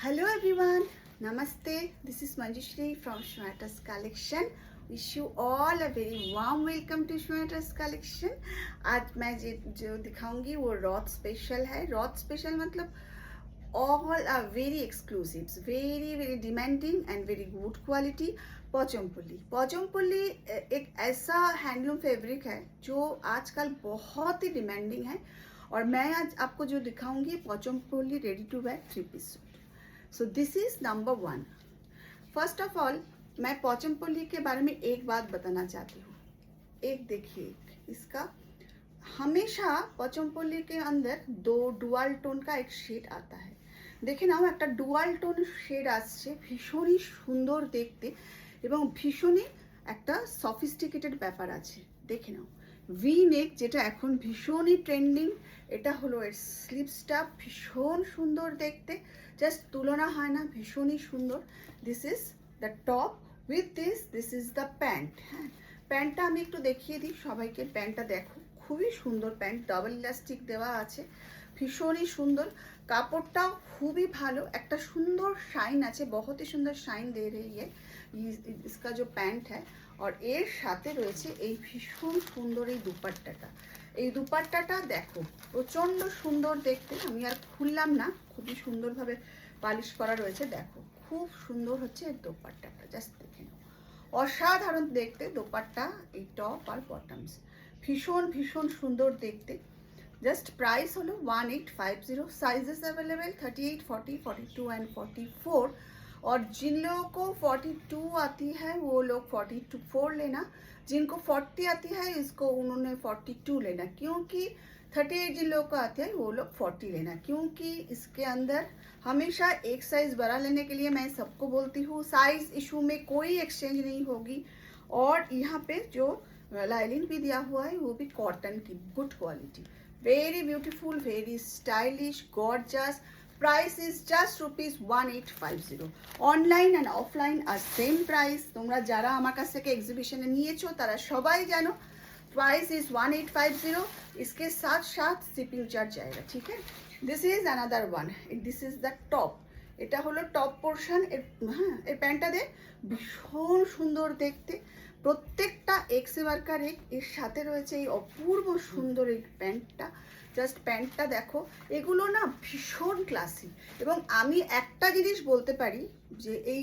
Hello everyone, Namaste. This is Manjushri from Shmatas Collection. Wish you all a very warm welcome to Shmatas Collection. आज मैं जो दिखाऊंगी वो रॉथ special है. रॉथ special मतलब all are very exclusives, very demanding and very good quality. पॉचमपल्ली एक ऐसा handloom fabric है जो आजकल बहुत ही डिमांडिंग है और मैं आज आपको जो दिखाऊंगी Pochampally ready to wear 3 piece suit. So this is number 1. First of all मैं पॉचमपल्ली के बारे में एक बात बताना चाहती हूँ. एक देखिए, इसका हमेशा पॉचमपल्ली के अंदर दो डुअल टोन का एक शेड आता है. দেখে নাও, একটা ডুয়াল টোন শেড আসছে, ভীষণই সুন্দর দেখতে এবং ভীষণই একটা সফিস্টিকেটেড ব্যাপার আছে. দেখে নাও, ভি নেক যেটা এখন ভীষণই ট্রেন্ডিং, এটা হলো এর স্লিভসটা, ভীষণ সুন্দর দেখতে, জাস্ট তুলনা হয় না, ভীষণই সুন্দর. This is the top with this is the pant. হ্যাঁ, প্যান্টটা আমি একটু দেখিয়ে দিই সবাইকে. প্যান্টটা দেখো, খুবই সুন্দর প্যান্ট, ডাবল ইলাস্টিক দেওয়া আছে, ভীষণই সুন্দর. কাপড়টাও খুবই ভালো, একটা সুন্দর শাইন আছে, बहुत ही সুন্দর শাইন दे रही है इसका जो पैंट है. और এর সাথে রয়েছে এই ভীষণ সুন্দর এই দুপাট্টাটা. এই দুপাট্টাটা দেখো, প্রচণ্ড সুন্দর দেখতে. আমি আর খুললাম না, খুবই সুন্দরভাবে পালিশ করা রয়েছে. দেখো, খুব সুন্দর হচ্ছে এই দুপাট্টাটা, জাস্ট দেখে নাও, অসাধারণ দেখতে দোপাট্টা. এই টপ আর বটমস ভীষণ সুন্দর দেখতে. Just price hello 1850. Sizes available 38, 40, 42 and 44. और जिन लोगों को 42 आती है वो लोग 44 लेना, जिनको 40 आती है इसको उन्होंने 42 लेना, क्योंकि 38 जिन लोगों को आती है वो लोग 40 लेना, क्योंकि इसके अंदर हमेशा एक साइज़ बड़ा लेने के लिए मैं सबको बोलती हूँ, साइज़ इशू में कोई एक्सचेंज नहीं होगी. और यहाँ पे जो लाइनिंग भी दिया हुआ है वो भी कॉटन की good quality. Very beautiful, very stylish, gorgeous. Price is just rupees 1850. Online and offline are same price. তোমরা যারা আমার কাছ থেকে এক্সিবিশনে নিয়েছো তারা সবাই জানো प्राइस इज 1850. इसके साथ साथ शिपिंग चार्ज जाएगा, ठीक है. This is another one. This is the top. এটা হলো টপ পোর্শন. হ্যাঁ, এর প্যান্টটা দে ভীষণ সুন্দর দেখতে, প্রত্যেকটা এক্সে ওয়ার্কার এর সাথে রয়েছে এই অপূর্ব সুন্দর এই প্যান্টটা. জাস্ট প্যান্টটা দেখো, এগুলো না ভীষণ ক্লাসি. এবং আমি একটা জিনিস বলতে পারি যে এই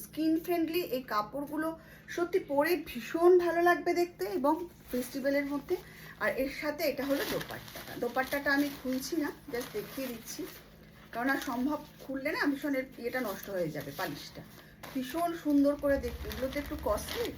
স্কিন ফ্রেন্ডলি এই কাপড়গুলো সত্যি পরে ভীষণ ভালো লাগবে দেখতে এবং ফেস্টিভ্যালের মধ্যে. আর এর সাথে এটা হলো দোপাট্টাটা. দোপাট্টাটা আমি খুলছি না, জাস্ট দেখিয়ে দিচ্ছি, কারণ আর সম্ভব খুললে না ভীষণ ইয়েটা নষ্ট হয়ে যাবে, পালিশটা. ভীষণ সুন্দর করে দেখতে, এগুলো তো একটু কস্টলি,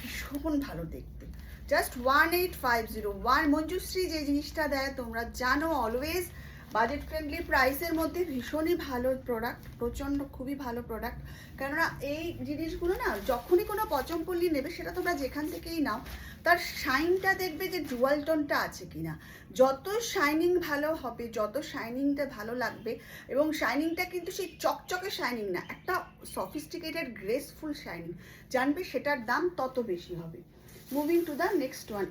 ভীষণ ভালো দেখতে. জাস্ট 1850. মঞ্জুশ্রী যে জিনিসটা দেয় তোমরা জানো, অলওয়েজ বাজেট ফ্রেন্ডলি প্রাইসের মধ্যে ভীষণই ভালো প্রোডাক্ট, প্রচণ্ড খুবই ভালো প্রোডাক্ট. কেননা এই জিনিসগুলো না যখনই কোনো পচমপল্লি নেবে, সেটা তোমরা যেখান থেকেই নাও, তার শাইনটা দেখবে যে ডুয়াল টোনটা আছে কিনা. যত শাইনিং ভালো হবে, যত শাইনিংটা ভালো লাগবে, এবং শাইনিংটা কিন্তু সেই চকচকে শাইনিং না, একটা সফিস্টিকেটেড গ্রেসফুল শাইনিং জানবে, সেটার দাম তত বেশি হবে. Moving to the next one.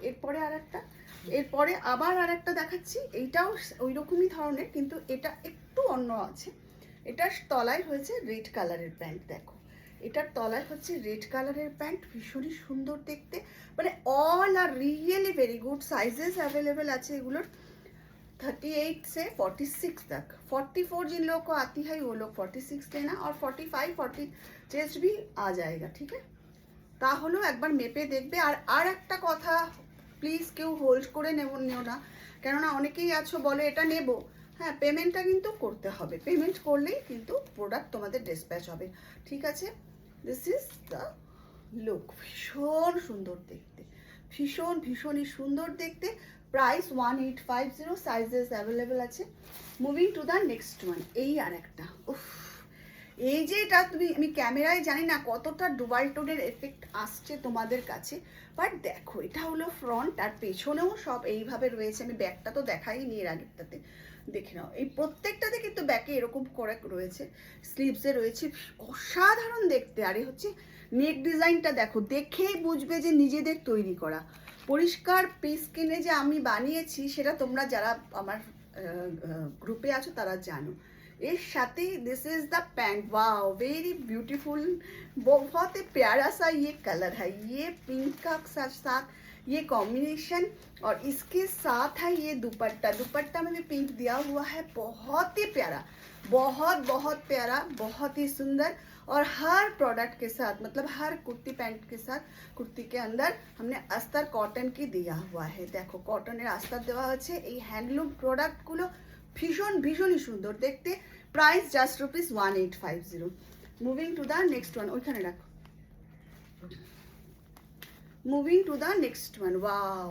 এরপরে আবার আর একটা দেখাচ্ছি. এইটাও ওই রকমই ধরনের, কিন্তু এটা একটু অন্য আছে. এটার তলায় হয়েছে রেড কালারের প্যান্ট. দেখো, এটার তলায় হচ্ছে রেড কালারের প্যান্ট, ভীষণই সুন্দর দেখতে. মানে all are really very good. Sizes available আছে এগুলোর 38 से 46 तक. 44 जिन लोगों को आती है वो लोग 46 लेना, और 45, 40 चेस्ट भी आ जाएगा, ठीक है. তাহলেও একবার মেপে দেখবে. আর একটা কথা, প্লিজ কেউ হোল্ড করে নিও না, কেননা অনেকেই আছো বলে এটা নেব. হ্যাঁ, পেমেন্টটা কিন্তু করতে হবে, পেমেন্ট করলেই কিন্তু প্রোডাক্ট তোমাদের ডিসপ্যাচ হবে, ঠিক আছে. This is the look. ভীষণ সুন্দর দেখতে, ভীষণই সুন্দর দেখতে. প্রাইস 1850. সাইজেস অ্যাভেলেবেল আছে. Moving to the next one. এই আর একটা, উফ, এই যে এটা আমি ক্যামেরায় জানি না কতটা ডুয়াল টোনের এফেক্ট আসছে তোমাদের কাছে, বাট দেখো, এটা হলো ফ্রন্ট, আর পেছনেও সব এইভাবে রয়েছে. আমি ব্যাকটা তো দেখাইনি এর আগেরটাতে, দেখে নাও. এই প্রত্যেকটাতে কিন্তু ব্যাকে এরকম করে রয়েছে, স্লিভসে রয়েছে, অসাধারণ দেখতে. আর এই হচ্ছে নেক ডিজাইনটা দেখো, দেখেই বুঝবে যে নিজেদের তৈরি করা. পরিষ্কার পিস কিনে যে আমি বানিয়েছি সেটা তোমরা যারা আমার গ্রুপে আছো তারা জানো. এর साथ this is the pant, wow very beautiful, बहुत ही प्यारा सा ये कलर है, ये पिंक का साथ ये कॉम्बिनेशन, और इसके साथ है ये दुपट्टा, दुपट्टा में भी पिंक दिया हुआ है, बहुत ही प्यारा, बहुत बहुत प्यारा, बहुत ही सुंदर। और हर प्रोडक्ट के साथ मतलब हर कुर्ती पैंट के साथ कुर्ती के अंदर हमने अस्तर कॉटन की दिया हुआ है, देखो कॉटনের अस्तर দেওয়া আছে। এই হ্যান্ডলুম প্রোডাক্টগুলো ভীষণ ভীষণই সুন্দর দেখতে। Price just ₹1850। Moving to the next one, ওইখানে রাখো। Moving to the next one, wow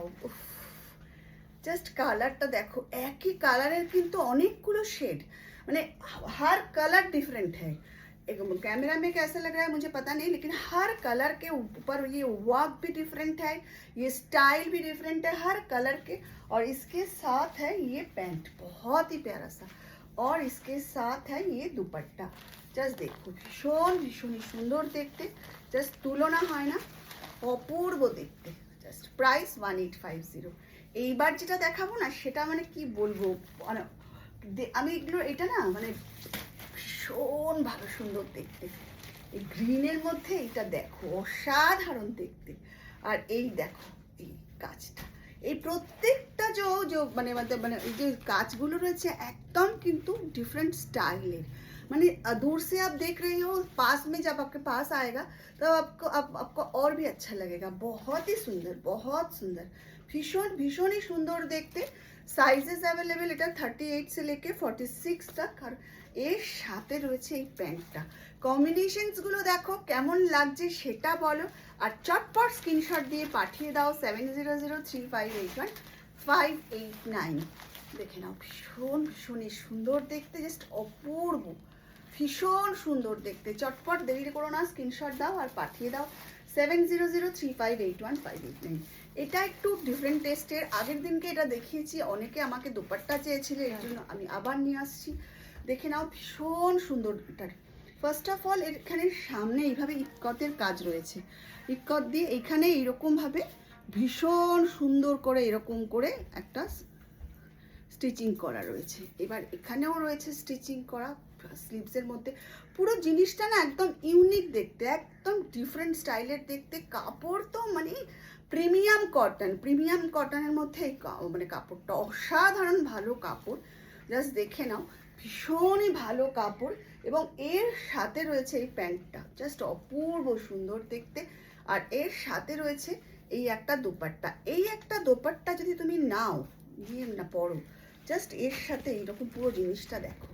just কালারটা দেখো, একই কালারের কিন্তু অনেকগুলো শেড, মানে हर कलर डिफरेंट है। एक कैमरा में कैसा लग रहा है मुझे पता नहीं, लेकिन हर कलर के ऊपर ये वर्क भी डिफरेंट है, ये स्टाइल भी डिफरेंट है हर कलर के। और इसके साथ है ये पैंट, बहुत ही प्यारा सा, और इसके साथ है ये दुपट्टा। জাস্ট দেখো ভীষণ ভীষণই সুন্দর দেখতে, জাস্ট তুলনা হয় না, অপূর্ব দেখতে। Just price 1850। এইবার যেটা দেখাবো না সেটা মানে কি বলবো, মানে আমি এগুলো এটা না মানে ভীষণ ভালো সুন্দর দেখতে। এই গ্রিনের মধ্যে এটা দেখো অসাধারণ দেখতে। আর এই দেখো এই কাজটা, এই প্রত্যেকটা যে মানে মানে এই যে কাজগুলো রয়েছে একদম কিন্তু ডিফারেंट স্টাইলের। মানে दूर से आप देख रही हो, पास में जब आपके पास आएगा तब आपको और भी अच्छा लगेगा। बहुत ही सुंदर, बहुत सुंदर, ভীষণ ভীষণই সুন্দর দেখতে। সাইজেস অ্যাভেলেবেল এটা 38 से लेके 46 तक। আর এর সাথে রয়েছে এই প্যান্টটা, কম্বিনেশনসগুলো দেখো কেমন লাগছে সেটা বলো, আর চটপট স্ক্রিনশট দিয়ে পাঠিয়ে দাও 7003581589। দেখে নাও ভীষণ ভীষণই সুন্দর দেখতে, জাস্ট অপূর্ব, ভীষণ সুন্দর দেখতে। চটপট দেরি করো না, স্ক্রিনশট দাও আর পাঠিয়ে দাও 7003581589। এটা একটু ডিফারেন্ট টেস্টের, আগের দিনকে এটা দেখিয়েছি, অনেকে আমাকে দুপাট্টা চেয়েছিল, এর জন্য আমি আবার নিয়ে আসছি। দেখে নাও ভীষণ সুন্দর এটার। ফার্স্ট অফ অল এখানে সামনে এইভাবে ইক্কতের কাজ রয়েছে, ইক্কত দিয়ে এইখানে এইরকমভাবে ভীষণ সুন্দর করে এরকম করে একটা স্টিচিং করা রয়েছে। এবার এখানেও রয়েছে স্টিচিং করা স্লিভসের মধ্যে। পুরো জিনিসটা না একদম ইউনিক দেখতে, একদম ডিফারেন্ট স্টাইলের দেখতে। কাপড় তো মানে প্রিমিয়াম কটন, প্রিমিয়াম কটনের মধ্যে এই মানে কাপড়টা অসাধারণ ভালো কাপড়, জাস্ট দেখে নাও ভীষণই ভালো কাপড়। এবং এর সাথে রয়েছে এই প্যান্টটা, জাস্ট অপূর্ব সুন্দর দেখতে। আর এর সাথে রয়েছে এই একটা দোপাট্টা, এই একটা দোপাট্টা যদি তুমি নাও গিয়ে না পরো, জাস্ট এর সাথে এইরকম পুরো জিনিসটা দেখো,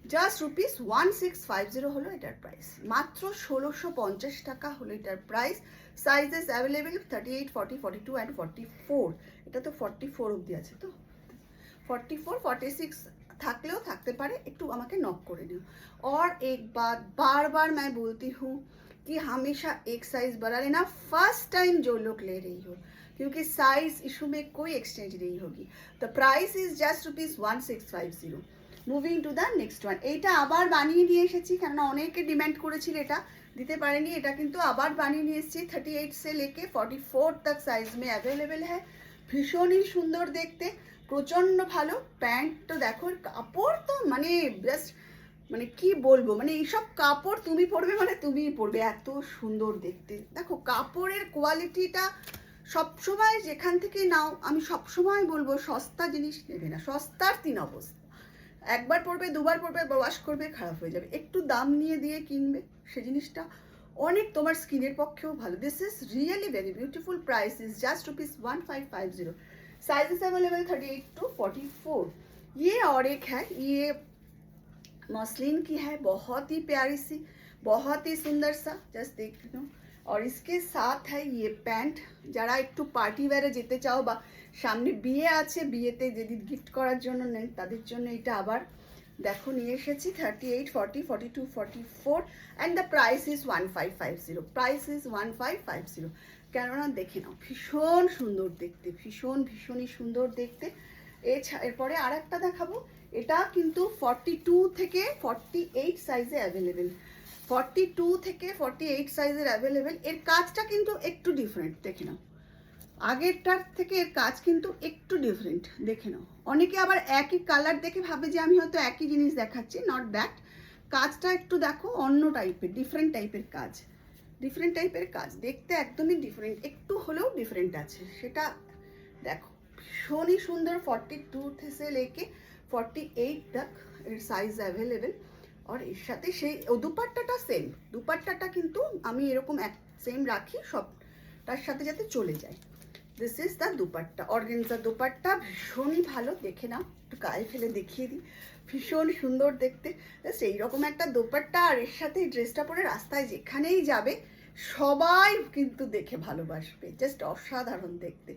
জাস্ট ₹1650 হলো এটার প্রাইস, মাত্র 1650 টাকা হলো এটার প্রাইস। Sizes available 38, 40, 42 and 44। এটা তো 44 অবধি আছে, তো 44, 46 থাকলেও থাকতে পারে, একটু আমাকে নক করে নিও। और एक बात बार बार मैं बोलती हूँ कि हमेशा एक साइज बड़ा लेना फर्स्ट टाइम जो लोग ले रही हो, क्योंकि साइज इशू में कोई एक्सचेंज नहीं होगी। The price is just ₹1650। Moving to the next one. এইটা আবার বানিয়ে নিয়ে এসেছি, কেননা অনেকে ডিমান্ড করেছিল, এটা দিতে পারেনি, এটা কিন্তু আবার বানিয়ে নিয়ে এসেছি। 38 से लेके 44 तक साइज में अवेलेबल है। ভীষণই সুন্দর দেখতে, প্রচণ্ড ভালো। প্যান্ট তো দেখো, কাপড় তো মানে জাস্ট মানে কি বলবো, মানে এইসব কাপড় তুমি পরবে মানে তুমিই পরবে, এত সুন্দর দেখতে। দেখো কাপড়ের কোয়ালিটিটা সবসময় যেখান থেকে নাও, আমি সবসময় বলবো সস্তা জিনিস নেবে না, সস্তার 3 অবস্থা, একবার পরবে দুবার পরবে ওয়াশ করবে খারাপ হয়ে যাবে, একটু দাম নিয়ে দিয়ে কিনবে, সে জিনিসটা অনেক তোমার স্কিনের পক্ষেও ভালো। This is really very beautiful. Price is just ₹1550। Sizes available 38 to 44। ये और एक है, ये मसलिन की है, बहुत ही प्यारी सी, बहुत ही सुंदर सा, जस्ट देख लो। और इसके साथ है ये पैंट, যারা একটু পার্টি ওয়্যারে যেতে চাও বা সামনে বিয়ে আছে, বিয়েতে যদি গিফট করার জন্য নেন তাদের জন্য এটা আবার দেখো নিয়ে এসেছি। 38, 40, 42, 44 and the price is 1550। Price is 1550। কেননা দেখে নাও ভীষণ সুন্দর দেখতে, ভীষণ ভীষণই সুন্দর দেখতে। এরপরে আর একটা দেখাবো, এটা কিন্তু 42 থেকে 48 সাইজে অ্যাভেলেবেল, 42 থেকে 48 সাইজের অ্যাভেলেবেল। এর কাজটা কিন্তু একটু ডিফারেন্ট, দেখে নাও আগেরটার থেকে এর কাজ কিন্তু একটু ডিফারেন্ট, দেখে নাও। অনেকে আবার একই কালার দেখে ভাবে যে আমি হয়তো একই জিনিস দেখাচ্ছি, নট দ্যাট। কাজটা একটু দেখো অন্য টাইপের, ডিফারেন্ট টাইপের কাজ, ডিফারেন্ট টাইপের কাজ, দেখতে একদমই ডিফারেন্ট, একটু হলেও ডিফারেন্ট আছে, সেটা দেখো। ভীষণই সুন্দর, 42 থেকে লেকে 48 तक এর সাইজ অ্যাভেলেবেল। আর এর সাথে সেই দুপাট্টাটা সেম, দুপাট্টাটা কিন্তু আমি এরকম এক সেম রাখি সবটার সাথে যাতে চলে যায়। This is the dupatta, organza dupatta, ভীষণই ভালো। দেখে নাও, একটু গায়ে ফেলে দেখিয়ে দিই, ভীষণ সুন্দর দেখতে। সেই রকম একটা দুপাট্টা আর এর সাথে এই ড্রেসটা পরে রাস্তায় যেখানেই যাবে সবাই কিন্তু দেখে ভালোবাসবে, জাস্ট অসাধারণ দেখতে।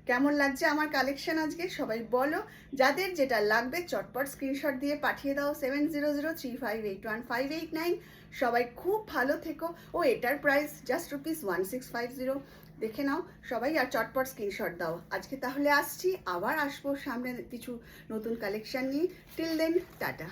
কেমন লাগছে আমার কালেকশন আজকে সবাই বলো। যাদের যেটা লাগবে চটপট স্ক্রিনশট দিয়ে পাঠিয়ে দাও 7003581589। সবাই খুব ভালো থেকো। ও এটার প্রাইস জাস্ট ₹1650, দেখে নাও সবাই, আর চটপট স্ক্রিনশট দাও। আজকে তাহলে আসছি, আবার আসবো সামনে কিছু নতুন কালেকশন নিয়ে। Till then tata.